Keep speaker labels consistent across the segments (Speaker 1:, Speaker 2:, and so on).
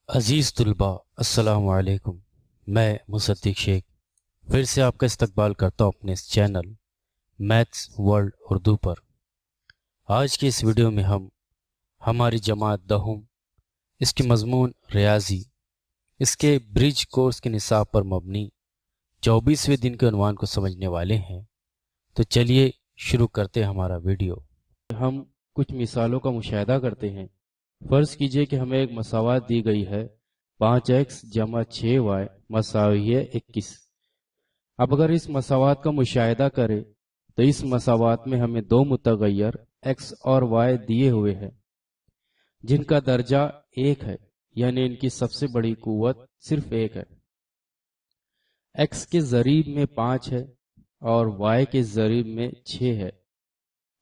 Speaker 1: عزیز طلباء السلام علیکم، میں مصدق شیخ پھر سے آپ کا استقبال کرتا ہوں اپنے اس چینل میتھس ورلڈ اردو پر۔ آج کی اس ویڈیو میں ہم ہماری جماعت دہم، اس کی مضمون ریاضی، اس کے برج کورس کے نصاب پر مبنی 24ویں دن کے عنوان کو سمجھنے والے ہیں۔ تو چلیے شروع کرتے ہیں ہمارا ویڈیو۔ ہم کچھ مثالوں کا مشاہدہ کرتے ہیں۔ فرض کیجئے کہ ہمیں ایک مساوات دی گئی ہے 5x جمع 6y مساوی ہے 21۔ اب اگر اس مساوات کا مشاہدہ کریں تو اس مساوات میں ہمیں دو متغیر x اور y دیے ہوئے ہیں جن کا درجہ 1 ہے، یعنی ان کی سب سے بڑی قوت صرف 1 ہے۔ x کے ضریب میں 5 ہے اور y کے ضریب میں 6 ہے۔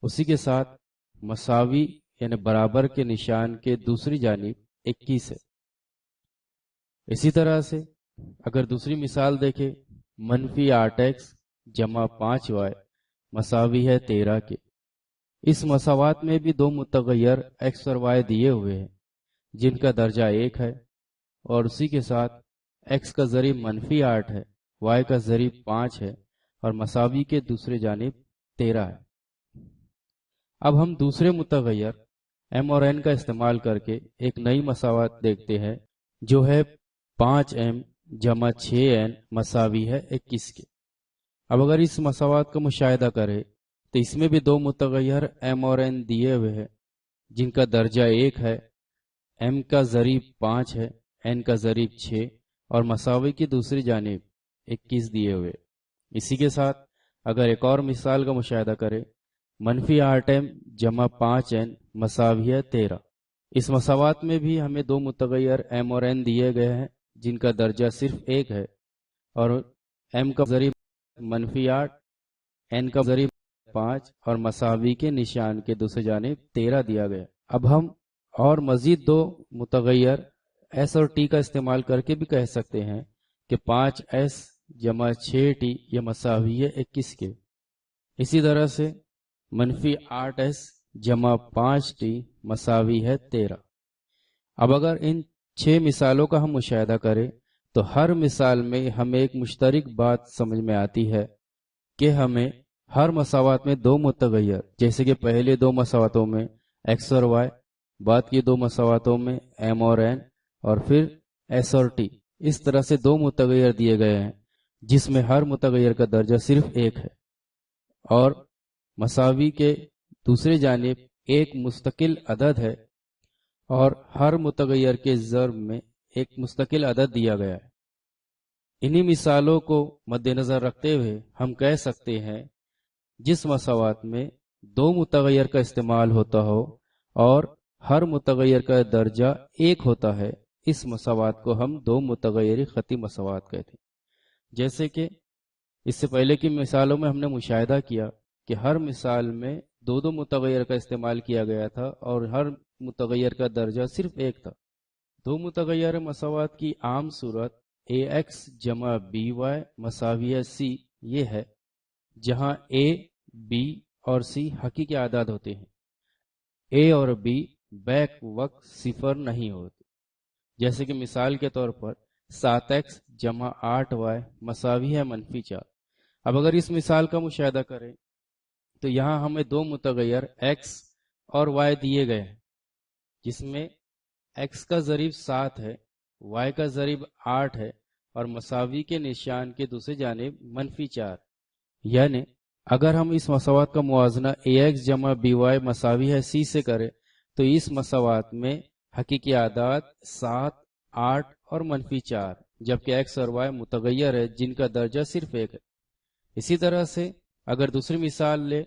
Speaker 1: اسی کے ساتھ مساوی یعنی برابر کے نشان کے دوسری جانب 21 ہے۔ اسی طرح سے اگر دوسری مثال دیکھیں -8x جمع 5y مساوی ہے 13 کے، اس مساوات میں بھی دو متغیر x اور y دیے ہوئے ہیں جن کا درجہ 1 ہے، اور اسی کے ساتھ x کا ضریب -8 ہے، y کا ضریب 5 ہے اور مساوی کے دوسری جانب 13 ہے۔ اب ہم دوسرے متغیر m اور n کا استعمال کر کے ایک نئی مساوات دیکھتے ہیں جو ہے 5m جمع 6n مساوی ہے 21 کے۔ اب اگر اس مساوات کا مشاہدہ کریں تو اس میں بھی دو متغیر m اور n دیے ہوئے ہیں جن کا درجہ 1 ہے، m کا ضریب 5 ہے، n کا ضریب 6 اور مساوی کی دوسری جانب 21 دیے ہوئے۔ اسی کے ساتھ اگر ایک اور مثال کا مشاہدہ کریں -8m جمع 5n مساوی ہے 13، اس مساوات میں بھی ہمیں دو متغیر m اور n دیے گئے ہیں جن کا درجہ صرف 1 ہے، اور m کا ضریب -8، n کا ضریب 5 اور مساوی کے نشان کے دوسری جانب 13 دیا گیا۔ اب ہم اور مزید دو متغیر s اور t کا استعمال کر کے بھی کہہ سکتے ہیں کہ 5s جمع 6t یہ مساوی ہے 21 کے۔ اسی طرح سے -8s جمع 5t مساوی ہے 13۔ اب اگر ان 6 مثالوں کا ہم مشاہدہ کریں تو ہر مثال میں ہمیں ایک مشترک بات سمجھ میں آتی ہے کہ ہمیں ہر مساوات میں دو متغیر، جیسے کہ پہلے دو مساواتوں میں x اور y، بعد کی دو مساواتوں میں m اور n، اور پھر s اور t، اس طرح سے دو متغیر دیے گئے ہیں جس میں ہر متغیر کا درجہ صرف 1 ہے، اور مساوی کے دوسری جانب ایک مستقل عدد ہے، اور ہر متغیر کے ضرب میں ایک مستقل عدد دیا گیا ہے۔ انہی مثالوں کو مد نظر رکھتے ہوئے ہم کہہ سکتے ہیں جس مساوات میں دو متغیر کا استعمال ہوتا ہو اور ہر متغیر کا درجہ 1 ہوتا ہے، اس مساوات کو ہم دو متغیری خطی مساوات کہتے ہیں۔ جیسے کہ اس سے پہلے کی مثالوں میں ہم نے مشاہدہ کیا کہ ہر مثال میں دو متغیر کا استعمال کیا گیا تھا اور ہر متغیر کا درجہ صرف 1 تھا۔ دو متغیر مساوات کی عام صورت ax جمع by مساوی ہے c یہ ہے، جہاں a، b اور c حقیقی اعداد ہوتے ہیں۔ a اور b بیک وقت صفر نہیں ہوتے، جیسے کہ مثال کے طور پر 7x جمع 8y مساوی ہے -4۔ اب اگر اس مثال کا مشاہدہ کریں تو یہاں ہمیں دو متغیر x اور y دیے گئے ہیں جس میں x کا ضریب 7 ہے، y کا ضریب 8 ہے اور مساوی کے نشان کے دوسری جانب -4۔ یعنی اگر ہم اس مساوات کا موازنہ ax جمع by مساوی ہے c سے کریں تو اس مساوات میں حقیقی اعداد 7، 8 اور -4، جبکہ x اور y متغیر ہے جن کا درجہ صرف 1 ہے۔ اسی طرح سے اگر دوسری مثال لے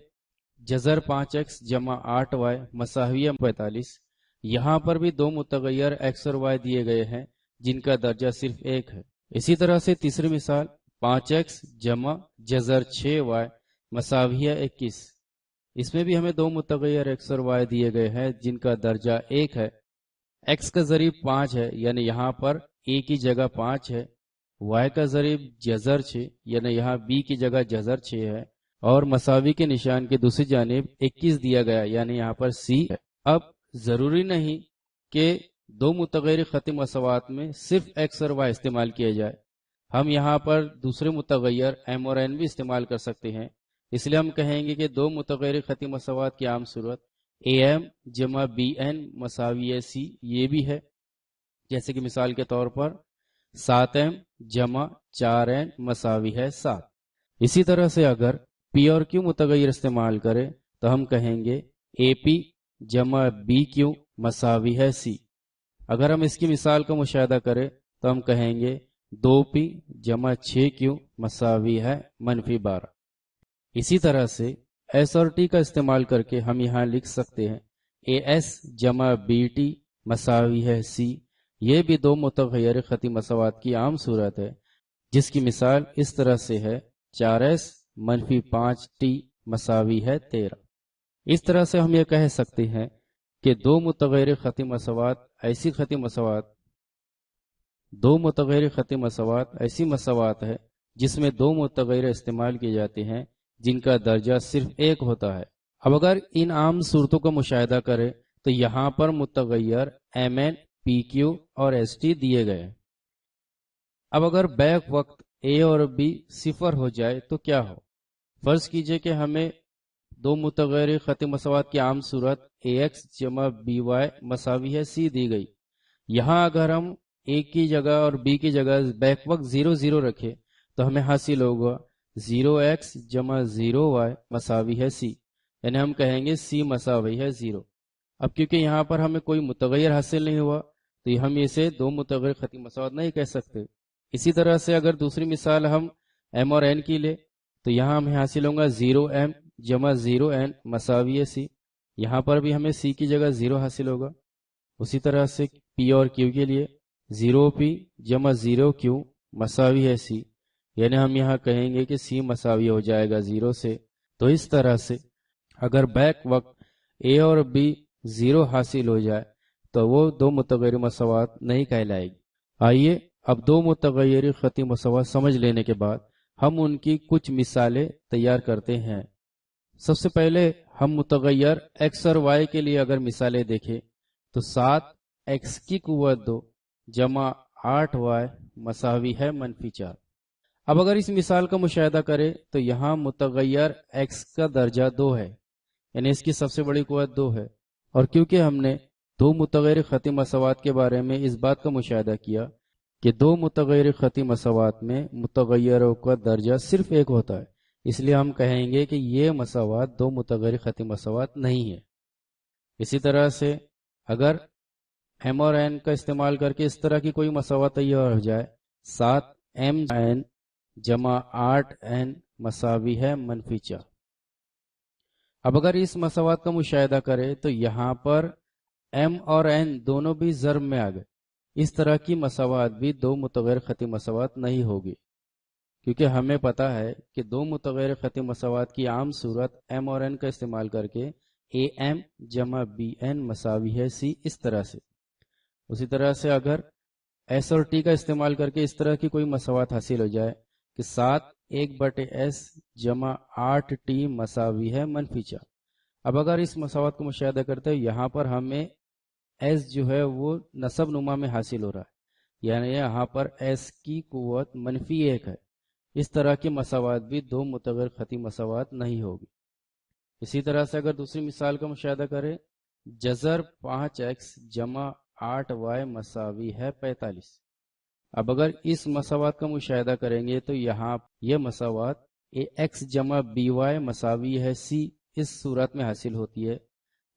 Speaker 1: جذر 5x جمع 8y مساوی ہے 45، یہاں پر بھی دو متغیر x اور y دیے گئے ہیں جن کا درجہ صرف 1 ہے۔ इसी तरह से तीसरी मिसाल 5x जमा जज़र 6y मसावी है 21। इसमें भी हमें दो मुतग़य्यर x और y दिए गए हैं जिनका दर्जा 1 है। x का ज़रीब 5 है यानी यहाँ पर a की जगह 5 है, y का ज़रीब जज़र 6 यानी यहाँ b की जगह जज़र 6 है, और मसावी के निशान के दूसरी जानिब 21 दिया गया यानी यहाँ पर c है। अब ज़रूरी नहीं कि दो मुतग़य्यर ख़ती मसवात में सिर्फ x और y इस्तेमाल किया जाए, हम यहाँ पर दूसरे मुतग़य्यर m और n भी इस्तेमाल कर सकते हैं। इसलिए हम कहेंगे कि दो मुतग़य्यर ख़ती मसवात की आम सूरत am जमा bn मसावी c ये भी है, जैसे कि मिसाल के तौर पर 7m जमा 4n मसावी है 7। इसी तरह से अगर p और q मुतग़य्यर इस्तेमाल करें तो हम कहेंगे ap जमा bq मसावी है c। अगर हम इसकी मिसाल का मुशाहिदा करें तो हम कहेंगे 2p जमा 6q मसावी है -12। इसी तरह से s और t का इस्तेमाल करके हम यहाँ लिख सकते हैं as जमा bt मसावी है c। ये भी दो मुतग़य्यर ख़ती मसवात की आम सूरत है, जिसकी मिसाल इस तरह से है 4s -5t मसावी है 13। इस तरह से हम ये कह सकते हैं कि दो मुतग़य्यर ख़ती मसवात ऐसी मसवात है जिसमें दो मुतग़य्यर इस्तेमाल किए जाते हैं जिनका दर्जा सिर्फ एक होता है। अब अगर इन आम सूरतों का मुशाहिदा करें तो यहाँ पर मुतग़य्यर mn, pq और st दिए गए हैं। अब अगर बैक वक्त a और b सिफर हो जाए तो क्या हो। फर्ज कीजिए कि हमें दो मुतग़य्यर ख़ती मसवात की आम सूरत ax जमा by मसावी है c दी गई। यहाँ अगर हम a की जगह और b की जगह बैक वक्त 0 0 रखें तो हमें हासिल होगा 0x जमा 0y मसावी है c, यानी हम कहेंगे c मसावी है 0। अब क्योंकि यहाँ पर हमें कोई मुतग़य्यर हासिल नहीं हुआ तो हम इसे दो मुतग़य्यर ख़ती मसवात नहीं कह सकते। इसी तरह से अगर दूसरी मिसाल हम m और n की ले तो यहाँ हमें हासिल होगा 0m जमा 0n मसावी है c। यहाँ पर भी हमें c की जगह 0 हासिल होगा। उसी तरह से p और q के लिए 0p जमा 0q मसावी है c, यानी हम यहाँ कहेंगे कि c मसावी हो जाएगा 0 से। तो इस तरह से अगर बैक वक्त a और b 0 हासिल हो जाए तो वो दो मुतग़य्यर मसवात नहीं कहलाएगी। आइए अब दो मुतग़य्यर ख़ती मसवात समझ लेने के बाद हम उनकी कुछ मिसालें तैयार करते हैं। सबसे पहले हम मुतग़य्यर x और y के लिए अगर मिसालें देखें तो 7x की कुव्वत 2 जमा 8y मसावी है -4। अब अगर इस मिसाल का मुशाहिदा करें तो यहाँ मुतग़य्यर x का दर्जा 2 है, यानी इसकी सबसे बड़ी कुव्वत 2 है। और क्योंकि हमने दो मुतग़य्यर ख़ती मसवात के बारे में इस बात का मुशाहिदा किया कि दो मुतग़य्यर ख़ती मसवात में मुतग़य्यरों का दर्जा सिर्फ एक होता है, इसलिए हम कहेंगे कि ये मसवात दो मुतग़य्यर ख़ती मसवात नहीं है। इसी तरह से अगर m और n का इस्तेमाल करके इस तरह की कोई मसवात तैयार हो जाए 7m जमा 8n मसावी है -4। अब अगर इस मसवात का मुशाहिदा करें तो यहाँ पर m और n दोनों भी ज़र्ब में आ गए। इस तरह की मसवात भी दो मुतग़य्यर ख़ती मसवात नहीं होगी, क्योंकि हमें पता है कि दो मुतग़य्यर ख़ती मसवात की आम सूरत m और n का इस्तेमाल करके am जमा bn मसावी है c इस तरह से। उसी तरह से अगर s और t का इस्तेमाल करके इस तरह की कोई मसवात हासिल हो जाए कि 7 1/s जमा 8t मसावी है -4। अब अगर इस मसवात को मुशाहिदा करते हैं यहाँ पर हमें s जो है वो नसब नुमा में हासिल हो रहा है, यानी यहाँ पर s की कुव्वत -1 है। इस तरह की मसवात भी दो मुतग़य्यर ख़ती मसवात नहीं होगी। इसी तरह से अगर दूसरी मिसाल का मुशाहिदा करें जज़र 5x जमा 8y मसावी है 45। अब अगर इस मसवात का मुशाहिदा करेंगे तो यहाँ यह मसवात x जमा by मसावी है c इस सूरत में हासिल होती है,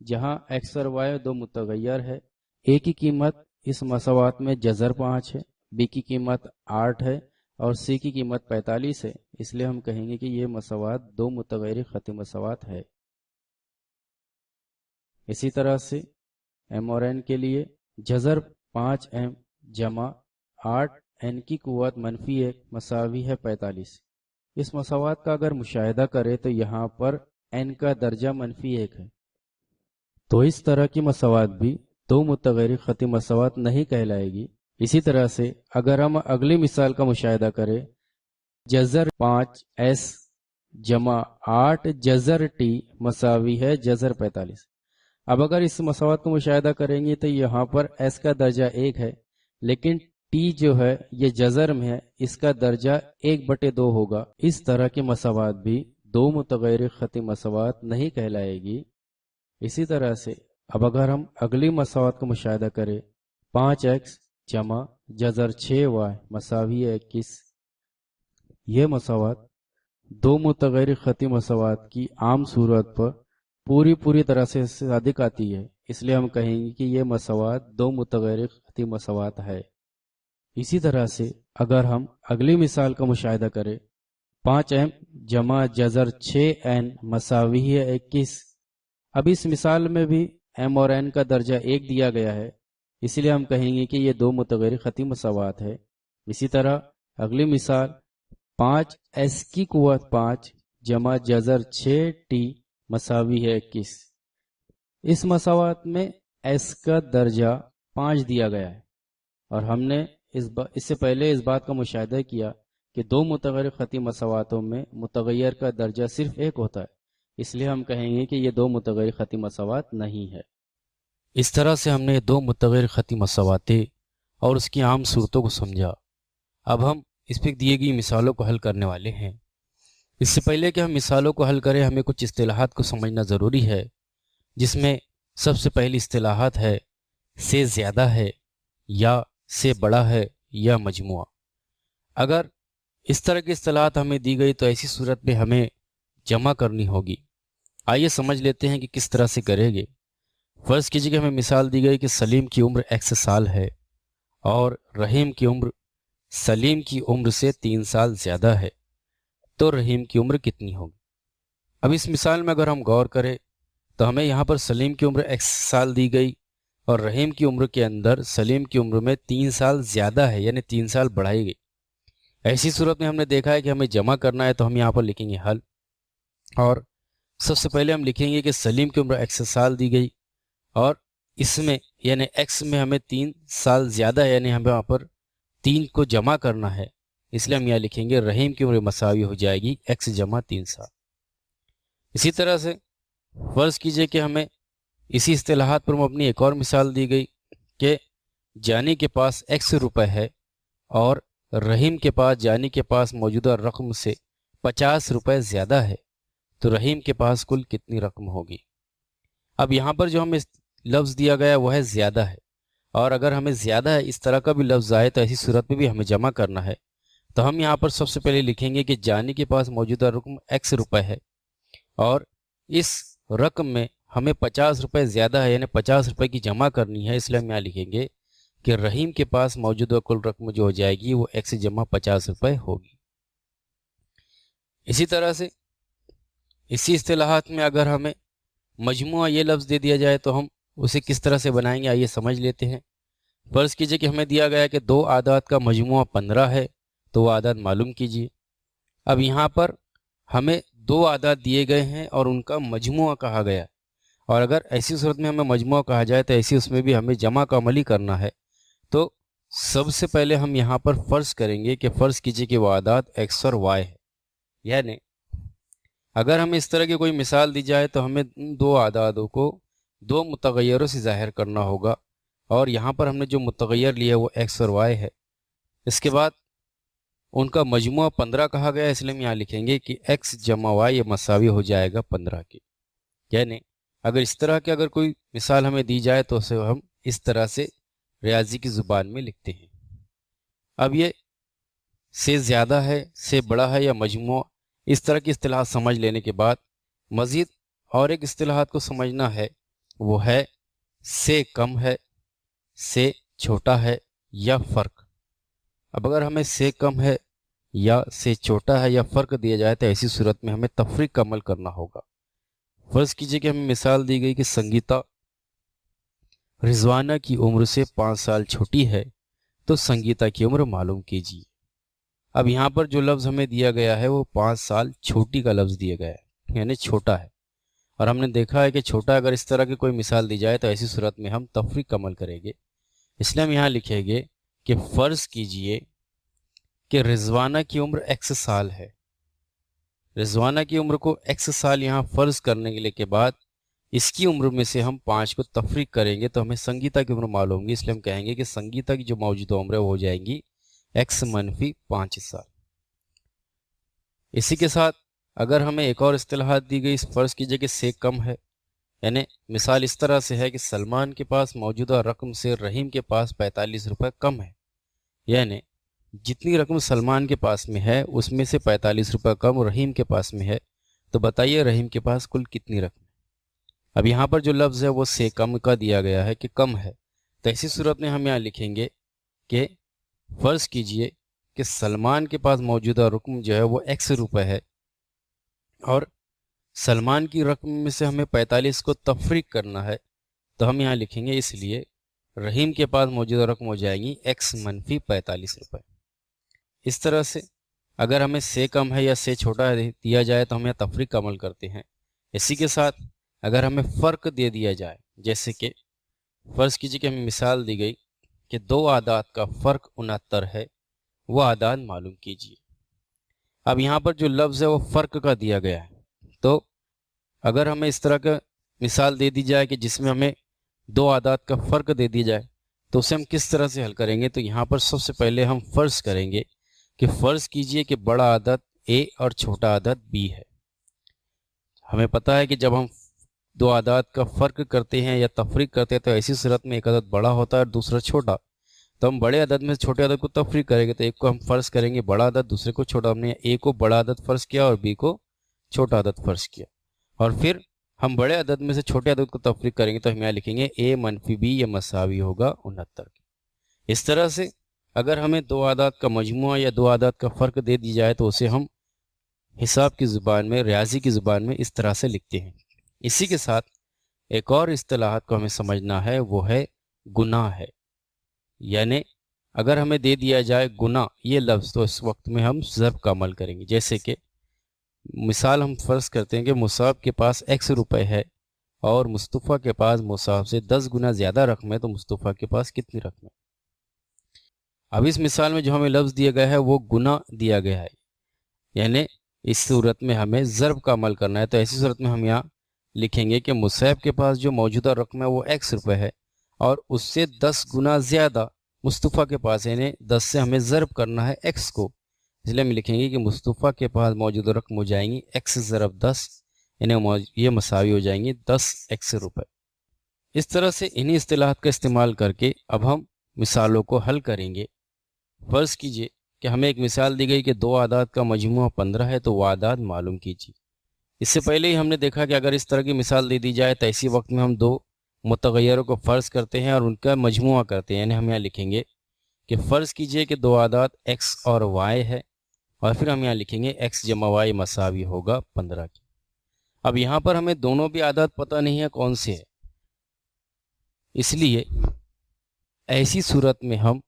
Speaker 1: जहाँ x और y दो मुतग़य्यर है। a की कीमत इस मसवात में जज़र 5 है, b की कीमत 8 है और c की कीमत 45 है, इसलिए हम कहेंगे कि ये मसवात दो मुतग़य्यर ख़ती मसवात है। इसी तरह से m और n के लिए जज़र 5m जमा 8 n की कुव्वत -1 मसावी है 45। इस मसावात का अगर मुशाहिदा करें तो यहाँ पर n का दर्जा -1 है। तो इस तरह की मसावात भी दो मुतगैर खती मसावात नहीं कहलाएगी। इसी तरह से अगर हम अगली मिसाल का मुशाहिदा करें, जज़र 5s जमा 8 जज़र t मसावी है जज़र 45। अब अगर इस मसावत को मुशाहिदा करेंगे तो यहाँ पर s का दर्जा 1 है, लेकिन t जो है ये जज़र में है, इसका दर्जा 1/2 होगा। इस तरह की मसावत भी दो मुतगैर खती मसावत नहीं कहलाएगी। इसी तरह से अब अगर हम अगली मसावत को मुशाहिदा करें, 5x जमा जज़र 6y मसावी है 21। यह मसावत दो मुतगैर खती मसावत की आम सूरत पर पूरी तरह से सादिक आती है, इसलिए हम कहेंगे कि यह मसावत दो मुतगैर खती मसावत है। इसी तरह से अगर हम अगली मिसाल का मुशाहिदा करें, 5m जमा जज़र 6n मसावी है 21। अब इस मिसाल में भी m और n का दर्जा 1 दिया गया है, इसलिए हम कहेंगे कि ये दो मुतगैर खती मसावत है। इसी तरह अगली मिसाल 5s की कुव्वत 5 जमा जज़र 6t मसावी है 21। इस मसावत में s का दर्जा 5 दिया गया है और हमने इससे पहले इस बात का मुशाहिदा किया कि दो मुतगैर खती मसावतों में मुतगैर का दर्जा सिर्फ 1 होता है, इसलिए हम कहेंगे कि ये दो मुतगैर खती मसावत नहीं है। इस तरह से हमने दो मुतगैर खती मसावतें और उसकी आम सूरतों को समझा। अब हम इस पर दिए गई मिसालों को हल करने वाले हैं। इससे पहले कि हम मिसालों को हल करें, हमें कुछ इस्तिलाहात को समझना ज़रूरी है, जिसमें सबसे पहली इस्तिलाहात है से ज़्यादा है या से बड़ा है या मजमुआ। अगर इस तरह की इस्तिलाहात हमें दी गई तो ऐसी सूरत में हमें जमा करनी होगी। आइए समझ लेते हैं कि किस तरह से करेंगे। फ़र्ज़ कीजिए कि हमें मिसाल दी गई कि सलीम की उम्र x साल है और रहीम की उम्र सलीम की उम्र से 3 साल ज़्यादा है, तो रहीम की उम्र कितनी होगी। अब इस मिसाल में अगर हम गौर करें तो हमें यहाँ पर सलीम की उम्र x साल दी गई और रहीम की उम्र के अंदर सलीम की उम्र में 3 साल ज़्यादा है, यानी 3 साल बढ़ाई गई। ऐसी सूरत में हमने देखा है कि हमें जमा करना है, तो हम यहाँ पर लिखेंगे हल। और सबसे पहले हम लिखेंगे कि सलीम की उम्र x साल दी गई और इसमें यानी x में हमें 3 साल ज़्यादा है, यानी हमें वहाँ पर 3 को जमा करना है, इसलिए हम यहाँ लिखेंगे रहीम की उम्र मसावी हो जाएगी x जमा 3 साल। इसी तरह से फ़र्ज़ कीजिए कि हमें इसी इस्तिलाहात पर अपनी एक और मिसाल दी गई कि जानी के पास x रुपए है और रहीम के पास जानी के पास मौजूदा रकम से 50 रुपए ज़्यादा है, तो रहीम के पास कुल कितनी रकम होगी। अब यहाँ पर जो हमें लफ्ज़ दिया गया वह है ज़्यादा है, और अगर हमें ज़्यादा है इस तरह का भी लफ्ज़ आए तो ऐसी सूरत में भी हमें जमा करना है। तो हम यहाँ पर सबसे पहले लिखेंगे कि जानी के पास मौजूदा रकम x रुपए है और इस रकम में हमें 50 रुपए ज़्यादा है, यानी 50 रुपए की जमा करनी है, इसलिए हम यहाँ लिखेंगे कि रहीम के पास मौजूदा कुल रकम जो हो जाएगी वो x जमा 50 रुपए होगी। इसी तरह से इसी इस्तिलाहात में अगर हमें मजमुआ ये लफ्ज़ दे दिया जाए तो हम उसे किस तरह से बनाएंगे, आइए समझ लेते हैं। फ़र्ज़ कीजिए कि हमें दिया गया है कि 2 आदाद का मजमुआ 15 है, तो वो आदाद मालूम कीजिए। अब यहाँ पर हमें 2 आदाद दिए गए हैं और उनका मजमुआ कहा गया, और अगर ऐसी सूरत में हमें मजमुआ कहा जाए तो ऐसी उसमें भी हमें जमा का अमल ही करना है। तो सबसे पहले हम यहाँ पर फ़र्ज़ करेंगे कि फ़र्ज़ कीजिए कि वो आदाद x और y है, यानी अगर हमें इस तरह की कोई मिसाल दी जाए तो हमें इन 2 आदादों को 2 मुतगय्यरों से ज़ाहिर करना होगा, और यहाँ पर हमने जो मुतगय्यर लिया वो x और y है। इसके बाद उनका मजमुआ 15 कहा गया, इसलिए हम यहाँ लिखेंगे कि x जमा y ये मसावी हो जाएगा 15 की। यानी अगर इस तरह की अगर कोई मिसाल हमें दी जाए तो उसे हम इस तरह से रियाजी की ज़ुबान में लिखते हैं। अब ये से ज़्यादा है, से बड़ा है या मजमुआ, इस तरह की इस्तिलाहात समझ लेने के बाद मज़ीद और एक इस्तिलाहात को समझना है, वो है से कम है, से छोटा है या फ़र्क। अब अगर हमें से कम है या से छोटा है या फ़र्क दिया जाए तो ऐसी सूरत में हमें तफरीक का अमल करना होगा। फ़र्ज़ कीजिए कि हमें मिसाल दी गई कि संगीता रिजवाना की उम्र से 5 साल छोटी है, तो संगीता की उम्र मालूम कीजिए। अब यहाँ पर जो लफ्ज़ हमें दिया गया है वो 5 साल छोटी का लफ्ज़ दिया गया है, यानी छोटा है। और हमने देखा है कि छोटा अगर इस तरह की कोई मिसाल दी जाए तो ऐसी सूरत में हम तफरीक अमल करेंगे। इसलिए हम यहाँ लिखेंगे कि फ़र्ज़ कीजिए कि रिजवाना की उम्र x साल है। रिजवाना की उम्र को x साल यहाँ फ़र्ज़ करने के बाद इसकी उम्र में से हम 5 को तफरीक करेंगे तो हमें संगीता की उम्र मालूम होगी। इसलिए हम कहेंगे कि संगीता की जो मौजूदा उम्र है वो हो जाएगी x - 5 साल। इसी के साथ अगर हमें एक और इस्तिलाहात दी गई, फ़र्ज़ कीजिए कि से कम है, यानी मिसाल इस तरह से है कि सलमान के पास मौजूदा रकम से रहीम के पास 45 रुपये कम है, यानी जितनी रकम सलमान के पास में है उसमें से 45 रुपये कम रहीम के पास में है, तो बताइए रहीम के पास कुल कितनी रकम है। अब यहाँ पर जो लफ्ज़ है वो से कम का दिया गया है कि कम है, तो ऐसी सूरत में हम यहाँ लिखेंगे कि फ़र्ज़ कीजिए कि सलमान के पास मौजूदा रकम जो है वो x रुपये है और सलमान की रकम में से हमें 45 को तफरीक करना है, तो हम यहाँ लिखेंगे इसलिए रहीम के पास मौजूदा रकम हो जाएगी x - 45 रुपये। इस तरह से अगर हमें से कम है या से छोटा दिया जाए तो हम यहाँ तफरीक का अमल करते हैं। इसी के साथ अगर हमें फ़र्क दे दिया जाए, जैसे कि फ़र्ज़ कीजिए कि हमें मिसाल दी गई कि 2 आदात का फ़र्क 69 है, वो आदात मालूम कीजिए। अब यहाँ पर जो लफ्ज़ है वो फ़र्क का दिया गया है, तो अगर हमें इस तरह का मिसाल दे दी जाए कि जिसमें हमें 2 आदात का फ़र्क दे दिया जाए तो उसे हम किस तरह से हल करेंगे। तो यहाँ पर सबसे पहले हम फ़र्ज़ करेंगे कि फ़र्ज़ कीजिए कि बड़ा आदत a और छोटा आदत b है। हमें पता है कि जब हम 2 आदात का फ़र्क करते हैं या तफरीक करते हैं तो ऐसी सूरत में एक आदत बड़ा होता है और दूसरा छोटा, तो हम बड़े आदत में छोटे आदत को तफरीक करेंगे, तो एक को हम फ़र्ज़ करेंगे बड़ा आदत, दूसरे को छोटा। हमने a को बड़ा आदत फ़र्ज़ किया और b को छोटा आदत फ़र्ज़ किया, और फिर हम बड़े आदत में से छोटे आदत को तफरीक करेंगे तो हम यहाँ लिखेंगे a - b या मसावी होगा 69 की। इस तरह से अगर हमें 2 आदात का मजमुआ या 2 आदात का फ़र्क दे दी जाए तो उसे हम हिसाब की ज़ुबान में, रियाजी की ज़ुबान में इस तरह से लिखते हैं। इसी के साथ एक और इस्तिलाहात को हमें समझना है, वो है गुनाह है। यानी अगर हमें दे दिया जाए गुनाह ये लफ्ज़ तो इस वक्त में हम ज़र्ब का अमल करेंगे। जैसे कि मिसाल हम फ़र्ज़ करते हैं कि मुसाब के पास x रुपये है और मुस्तफ़ा के पास मुसाब से 10 गुना ज़्यादा रकम है, तो मुस्तफ़ा के पास कितनी रकम है। अब इस मिसाल में जो हमें लफ्ज़ दिया गया है वो गुनाह दिया गया है, यानी इस सूरत में हमें ज़र्ब का अमल करना है। तो ऐसी सूरत में हम यहाँ लिखेंगे कि मुसैब के पास जो मौजूदा रकम है वो x रुपये है और उससे 10 गुना ज़्यादा मुस्तफ़ा के पास, यानी 10 से हमें ज़र्ब करना है x को, इसलिए हम लिखेंगे कि मुस्तफ़ा के पास मौजूदा रकम हो जाएंगी x ज़रब 10, यानी ये मसावी हो जाएंगी 10x रुपये। इस तरह से इन्हीं इस्तिलाहात का इस्तेमाल करके अब हम मिसालों को हल करेंगे। फ़र्ज़ कीजिए कि हमें एक मिसाल दी गई कि 2 आदात का मजमुआ 15 है, तो वो आदात मालूम कीजिए। इससे पहले ही हमने देखा कि अगर इस तरह की मिसाल दे दी जाए तो ऐसी वक्त में हम 2 मुतग़य्यरों को फ़र्ज़ करते हैं और उनका मजमुआ करते हैं, यानी हम यहाँ लिखेंगे कि फ़र्ज़ कीजिए कि 2 आदात x और y है और फिर हम यहाँ लिखेंगे x जमा y मसावी होगा 15 की। अब यहाँ पर हमें दोनों भी आदात पता नहीं है कौन से है, इसलिए ऐसी सूरत में हम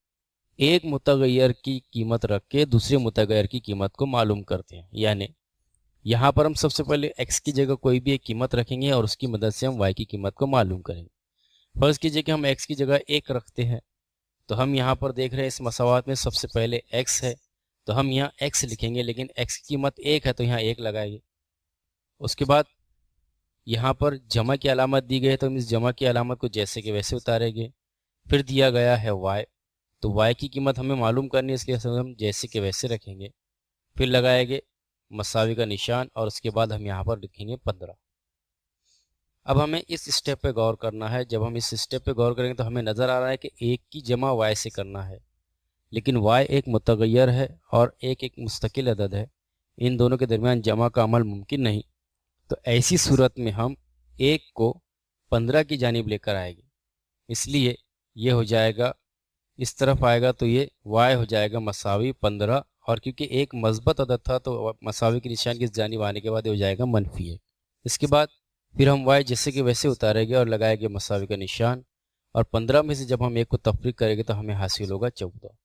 Speaker 1: एक मुतग़य्यर की कीमत रख के दूसरे मुतग़य्यर की कीमत को मालूम करते हैं। यानी यहाँ पर हम सबसे पहले x की जगह कोई भी एक कीमत रखेंगे और उसकी मदद से हम y की कीमत को मालूम करेंगे। फ़र्ज़ कीजिए कि हम x की जगह 1 रखते हैं, तो हम यहाँ पर देख रहे हैं इस मसावात में सबसे पहले x है, तो हम यहाँ x लिखेंगे, लेकिन x की कीमत 1 है तो यहाँ 1 लगाएंगे। उसके बाद यहाँ पर जमा की अलामत दी गई है तो हम इस जमा की अलामत को जैसे कि वैसे उतारेंगे। फिर दिया गया है y, तो y की कीमत हमें मालूम करनी है, इसलिए हम जैसे कि वैसे रखेंगे। फिर लगाएंगे मसावी का निशान और उसके बाद हम यहाँ पर लिखेंगे 15। अब हमें इस स्टेप पे गौर करना है। जब हम इस स्टेप पे गौर करेंगे तो हमें नज़र आ रहा है कि 1 की जमा y से करना है, लेकिन y एक मुतग़य्यर है और एक मुस्तकिल अदद है, इन दोनों के दरमियान जमा का अमल मुमकिन नहीं। तो ऐसी सूरत में हम 1 को 15 की जानिब लेकर आएंगे, इसलिए ये हो जाएगा इस तरफ आएगा तो ये y हो जाएगा मसावी 15, और क्योंकि एक मस्बत अदद था तो मसावी के निशान की इस जानिब आने के बाद ये हो जाएगा -1। इसके बाद फिर हम y जैसे कि वैसे उतारेंगे और लगाएंगे मसावी का निशान, और 15 में से जब हम एक को तफरीक करेंगे तो हमें हासिल होगा 14।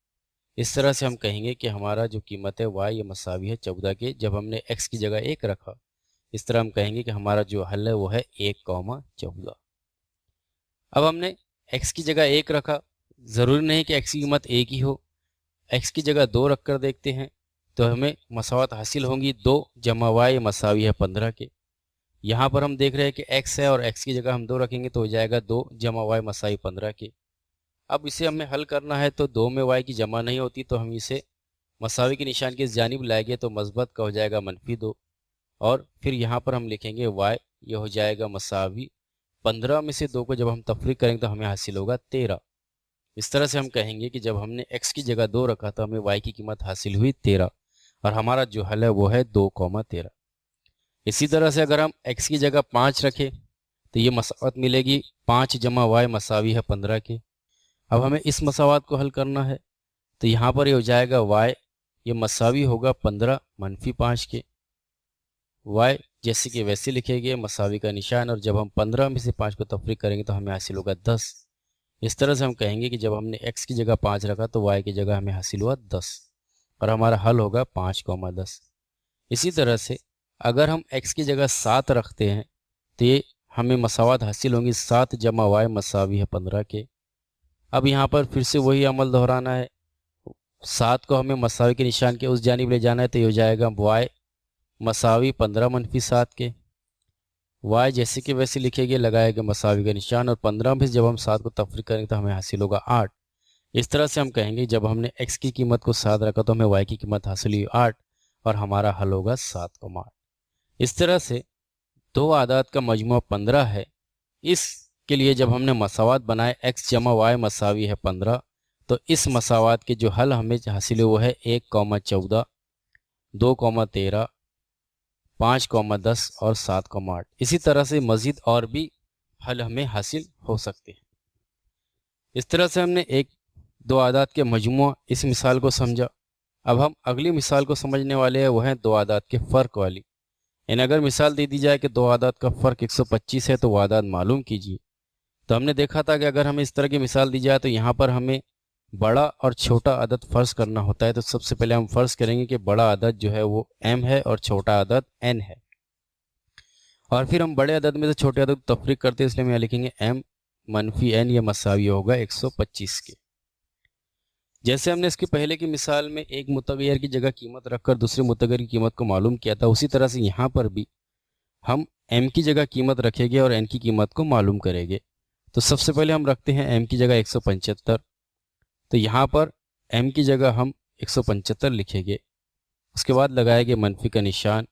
Speaker 1: इस तरह से हम कहेंगे कि हमारा जो कीमत है y ये मसावी है 14 के। जब हमने x की जगह 1 रखा, इस तरह हम कहेंगे कि हमारा जो हल है वो है 1,14। अब हमने x की जगह 1 रखा, ज़रूरी नहीं कि x की कीमत 1 ही हो, x की जगह 2 रख कर देखते हैं तो हमें मसावत हासिल होंगी 2 जमा y मसावी है 15 के। यहाँ पर हम देख रहे हैं कि x है और x की जगह हम 2 रखेंगे तो हो जाएगा 2 जमा y मसावी 15 के। अब इसे हमें हल करना है तो 2 में y की जमा नहीं होती, तो हम इसे मसावी के निशान की इस जानिब लाएंगे तो मस्बत का हो जाएगा -2, और फिर यहाँ पर हम लिखेंगे y, ये हो जाएगा मसावी 15 में से 2 को जब हम तफरीक करेंगे तो हमें हासिल होगा 13। इस तरह से हम कहेंगे कि जब हमने x की जगह 2 रखा तो हमें y की कीमत हासिल हुई 13, और हमारा जो हल है वो है 2,13। इसी तरह से अगर हम x की जगह 5 रखें तो ये मसावत मिलेगी 5 जमा y मसावी है 15 के। अब हमें इस मसावत को हल करना है तो यहाँ पर ये हो जाएगा y, ये मसावी होगा 15 -5 के। y जैसे कि वैसे लिखेंगे, मसावी का निशान, और जब हम 15 में से 5 को तफरीक करेंगे तो हमें हासिल होगा 10। इस तरह से हम कहेंगे कि जब हमने x की जगह 5 रखा तो y की जगह हमें हासिल हुआ 10, और हमारा हल होगा 5,10। इसी तरह से अगर हम x की जगह 7 रखते हैं तो ये हमें मसावत हासिल होंगी 7 जमा y मसावी है 15 के। अब यहाँ पर फिर से वही अमल दोहराना है, 7 को हमें मसावी के निशान के उस जानिब ले जाना है तो ये हो जाएगा y मसावी 15 -7 के। y जैसे कि वैसे लिखेंगे, लगाएंगे मसावी का निशान, और 15 में से जब हम 7 को तफरीक करेंगे तो हमें हासिल होगा 8। इस तरह से हम कहेंगे जब हमने x की कीमत को 7 रखा तो हमें y की कीमत हासिल हुई 8, और हमारा हल होगा 7,8। इस तरह से दो आदाद का मजमूआ 15 है। इसके लिए जब हमने मसावत बनाए x जमा y मसावी है 15, तो इस मसावत के जो हल हमें हासिल हुआ है 1,14, 2,13, 5,10 और 7,8। इसी तरह से मज़ीद और भी हल हमें हासिल हो सकते हैं। इस तरह से हमने एक दो आदाद के मजमूआ इस मिसाल को समझा। अब हम अगली मिसाल को समझने वाले हैं, वह है दो आदाद के फ़र्क वाली। यानी अगर मिसाल दे दी जाए कि दो आदाद का फ़र्क 125 है तो वो आदाद मालूम कीजिए। तो हमने देखा था कि अगर हमें इस तरह की मिसाल दी जाए तो यहाँ पर हमें बड़ा और छोटा अदद फ़र्ज़ करना होता है। तो सबसे पहले हम फ़र्ज़ करेंगे कि बड़ा अदद जो है वो m है और छोटा अदद n है, और फिर हम बड़े अदद में से छोटे अदद को तफरीक करते हैं, इसलिए हम यहाँ लिखेंगे m -n, ये मसावी होगा 125 के। जैसे हमने इसके पहले की मिसाल में एक मुतगैर की जगह कीमत रखकर दूसरे मुतगैर की कीमत को मालूम किया था, उसी तरह से यहाँ पर भी हम m की जगह कीमत रखेंगे और n की कीमत को मालूम करेंगे। तो सबसे पहले हम रखते हैं m की जगह 175, तो यहाँ पर m की जगह हम 175 लिखेंगे। उसके बाद लगाएंगे मनफी का निशान,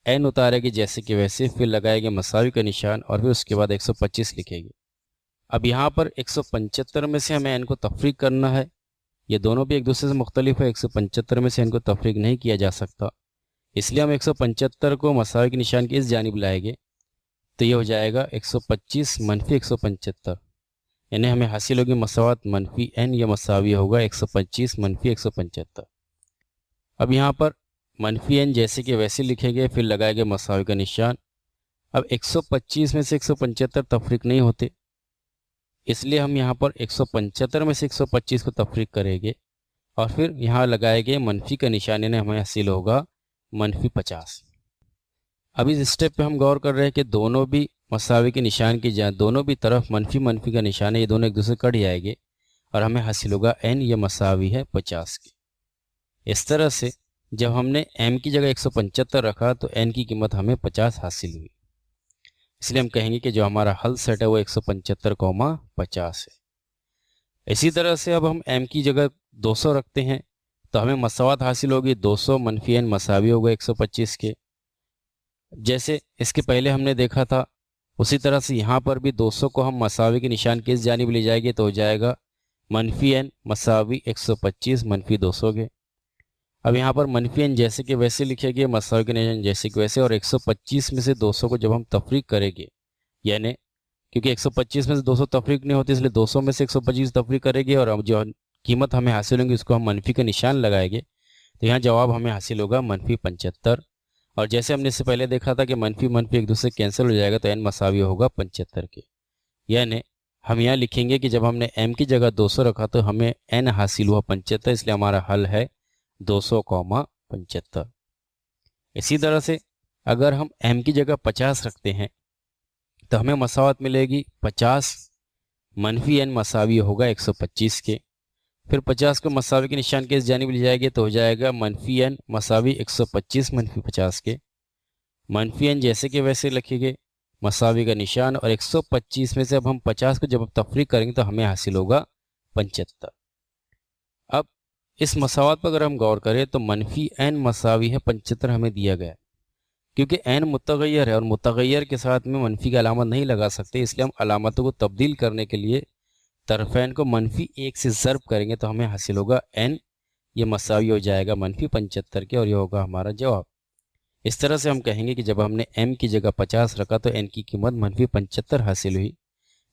Speaker 1: n उतारेंगे जैसे कि वैसे, फिर लगाएंगे मसावी का निशान, और फिर उसके बाद 125 लिखेंगे। अब यहाँ पर 175 में से हमें n को तफरीक करना है। ये दोनों भी एक दूसरे से मुख्तलिफ है, 175 में से n को तफरीक नहीं किया जा सकता, इसलिए हम 175 को मसावी के निशान की इस जानिब लाएंगे तो ये हो जाएगा 125 - 175, यानी हमें हासिल होगी मसावत -n, या मसावी होगा 125 - 175। अब यहाँ पर -n जैसे कि वैसे लिखेंगे, फिर लगाएंगे मसावी का निशान। अब 125 में से 175 तफरीक नहीं होते, इसलिए हम यहाँ पर 175 में से 125 को तफरीक करेंगे, और फिर यहाँ लगाएंगे मनफी का निशान, यानी हमें हासिल होगा -50। अब इस स्टेप पे हम गौर कर रहे हैं कि दोनों भी मसावी के निशान की दोनों भी तरफ मनफी का निशान है, ये दोनों एक दूसरे कट जाएंगे और हमें हासिल होगा n, ये मसावी है 50 की। इस तरह से जब हमने m की जगह 175 रखा तो n की कीमत हमें 50 हासिल हुई, इसलिए हम कहेंगे कि जो हमारा हल सेट है वो 175,50 है। इसी तरह से अब हम m की जगह 200 रखते हैं तो हमें मसावत हासिल होगी 200 - n मसावी होगा 125 के। जैसे इसके पहले हमने देखा था उसी तरह से यहाँ पर भी 200 को हम मसावी के निशान की इस जानिब ले जाएंगे तो हो जाएगा -n मसावी 125 - 200 के। अब यहाँ पर -n जैसे कि वैसे लिखेंगे, मसावी के निशान जैसे कि वैसे, और 125 में से 200 को जब हम तफरीक करेंगे, यानी क्योंकि 125 में से 200 तफरीक नहीं होती इसलिए 200 में से 125 तफरीक करेंगे, और अब जो कीमत हमें हासिल होगी उसको हम मनफी का निशान लगाएंगे तो यहाँ जवाब हमें हासिल होगा -75। और जैसे हमने इससे पहले देखा था कि मनफी एक दूसरे कैंसिल हो जाएगा तो n मसावी होगा 75 के, यानी हम यहाँ लिखेंगे कि जब हमने m की जगह 200 रखा तो हमें n हासिल हुआ 75, इसलिए हमारा हल है 200,75। इसी तरह से अगर हम m की जगह 50 रखते हैं तो हमें मसावत मिलेगी 50 मनफी n मसावी होगा 125 के। फिर 50 को मसावी के निशान के इस जानिब ले जाएंगे तो हो जाएगा मनफी n मसावी 125 मनफी 50 के। मनफी n जैसे कि वैसे लिखेंगे, मसावी का निशान, और 125 में से अब हम 50 को जब तफरीक करेंगे तो हमें हासिल होगा 75। अब इस मसावत पर अगर हम गौर करें तो मनफी n मसावी है 75 हमें दिया गया है। क्योंकि n मुतगैर है और मुतगैर के साथ में मनफी का अलामत नहीं लगा सकते, इसलिए हम अलामतों को तब्दील करने के लिए तरफ़ैन को मनफी 1 से ज़र्ब करेंगे तो हमें हासिल होगा n, ये मसावी हो जाएगा मनफी 75 के, और ये होगा हमारा जवाब। इस तरह से हम कहेंगे कि जब हमने m की जगह 50 रखा तो n की कीमत मनफी 75 हासिल हुई,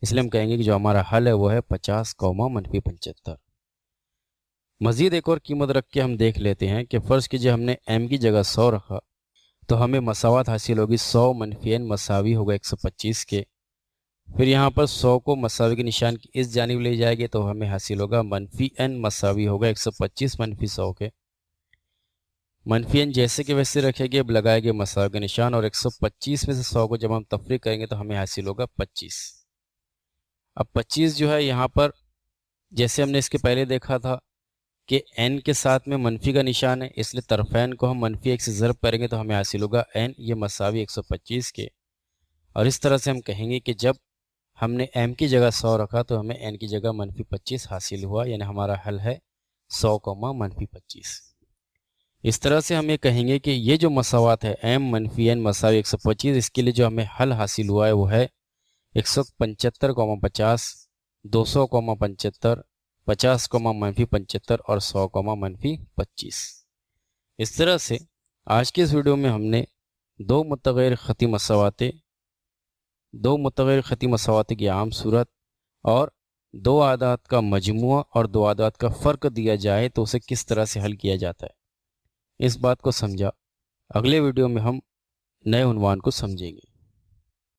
Speaker 1: इसलिए हम कहेंगे कि जो हमारा हल है वो है 50, मनफी 75। मज़ीद एक और कीमत रख के हम देख लेते हैं कि फ़र्ज़ कीजिए हमने m की जगह 100 रखा तो हमें मसावत हासिल होगी 100 मनफी n मसावी होगा 125 के। फिर यहाँ पर 100 को मसावी के निशान की इस जानिब ले जाएंगे तो हमें हासिल होगा मनफी n मसावी होगा 125 मनफी 100 के। मनफी n जैसे कि वैसे रखेंगे, अब लगाएंगे मसावी का निशान, और 125 में से 100 को जब हम तफरीक करेंगे तो हमें हासिल होगा 25। अब 25 जो है यहाँ पर जैसे हमने इसके पहले देखा था कि n के साथ में मनफी का निशान है, इसलिए तरफ़ैन को हम मनफी 1 से ज़र्ब करेंगे तो हमें हासिल होगा n, ये मसावी 125 के। और इस तरह से हम कहेंगे कि जब हमने m की जगह 100 रखा तो हमें n की जगह मनफी 25 हासिल हुआ, यानी हमारा हल है 100, मनफी 25। इस तरह से हम ये कहेंगे कि ये जो मसावत है m मनफी n मसावी 125, इसके लिए जो हमें हल हासिल हुआ है वो है 175,50, 200,75, 50, मनफी 75 और 100, मनफी 25। इस तरह से आज के इस वीडियो में हमने दो मुतगैर ख़ती मसावात की आम सूरत और दो आदात का मजमुआ और दो आदात का फ़र्क दिया जाए तो उसे किस तरह से हल किया जाता है, इस बात को समझा। अगले वीडियो में हम नए उन्वान को समझेंगे।